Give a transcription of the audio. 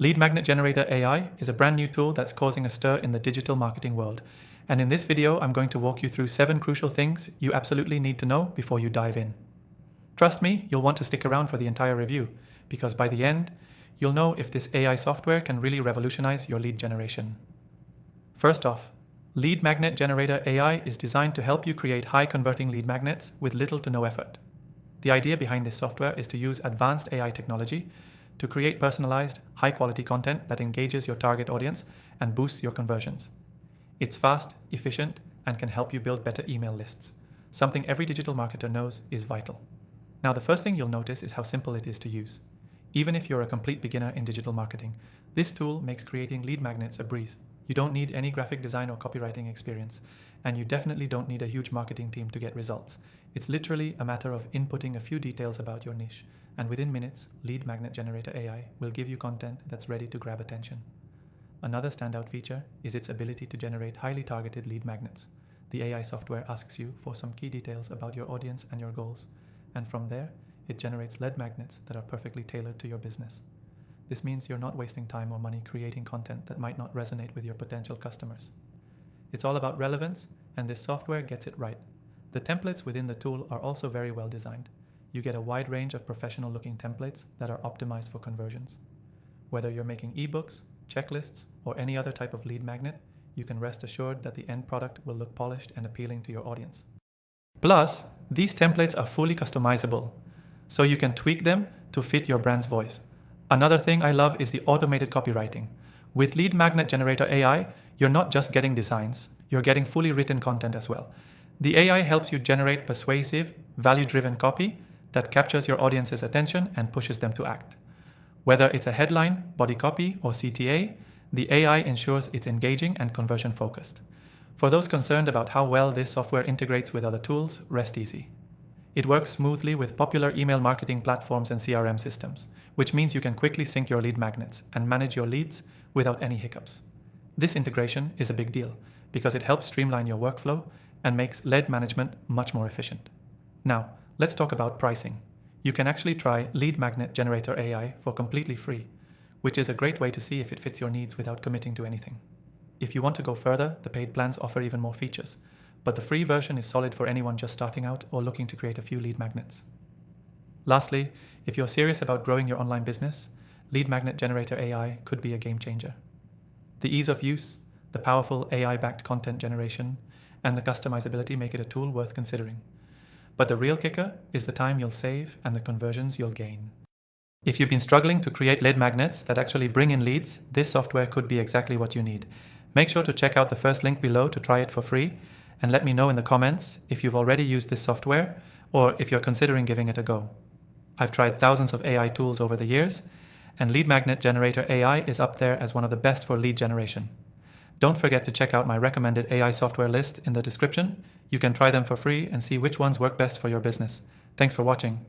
Lead Magnet Generator AI is a brand new tool that's causing a stir in the digital marketing world. And in this video, I'm going to walk you through 7 crucial things you absolutely need to know before you dive in. Trust me, you'll want to stick around for the entire review, because by the end, you'll know if this AI software can really revolutionize your lead generation. First off, Lead Magnet Generator AI is designed to help you create high-converting lead magnets with little to no effort. The idea behind this software is to use advanced AI technology to create personalized, high-quality content that engages your target audience and boosts your conversions. It's fast, efficient, and can help you build better email lists, something every digital marketer knows is vital. Now, the first thing you'll notice is how simple it is to use. Even if you're a complete beginner in digital marketing, this tool makes creating lead magnets a breeze. You don't need any graphic design or copywriting experience, and you definitely don't need a huge marketing team to get results. It's literally a matter of inputting a few details about your niche, and within minutes, Lead Magnet Generator AI will give you content that's ready to grab attention. Another standout feature is its ability to generate highly targeted lead magnets. The AI software asks you for some key details about your audience and your goals, and from there, it generates lead magnets that are perfectly tailored to your business. This means you're not wasting time or money creating content that might not resonate with your potential customers. It's all about relevance, and this software gets it right. The templates within the tool are also very well designed. You get a wide range of professional-looking templates that are optimized for conversions. Whether you're making ebooks, checklists, or any other type of lead magnet, you can rest assured that the end product will look polished and appealing to your audience. Plus, these templates are fully customizable, so you can tweak them to fit your brand's voice. Another thing I love is the automated copywriting. With Lead Magnet Generator AI, you're not just getting designs, you're getting fully written content as well. The AI helps you generate persuasive, value-driven copy that captures your audience's attention and pushes them to act. Whether it's a headline, body copy, or CTA, the AI ensures it's engaging and conversion-focused. For those concerned about how well this software integrates with other tools, rest easy. It works smoothly with popular email marketing platforms and CRM systems, which means you can quickly sync your lead magnets and manage your leads without any hiccups. This integration is a big deal because it helps streamline your workflow and makes lead management much more efficient. Now, let's talk about pricing. You can actually try Lead Magnet Generator AI for completely free, which is a great way to see if it fits your needs without committing to anything. If you want to go further, the paid plans offer even more features, but the free version is solid for anyone just starting out or looking to create a few lead magnets. Lastly, if you're serious about growing your online business, Lead Magnet Generator AI could be a game changer. The ease of use, the powerful AI-backed content generation, and the customizability make it a tool worth considering. But the real kicker is the time you'll save and the conversions you'll gain. If you've been struggling to create lead magnets that actually bring in leads, this software could be exactly what you need. Make sure to check out the first link below to try it for free, and let me know in the comments if you've already used this software or if you're considering giving it a go. I've tried thousands of AI tools over the years, and Lead Magnet Generator AI is up there as one of the best for lead generation. Don't forget to check out my recommended AI software list in the description. You can try them for free and see which ones work best for your business. Thanks for watching.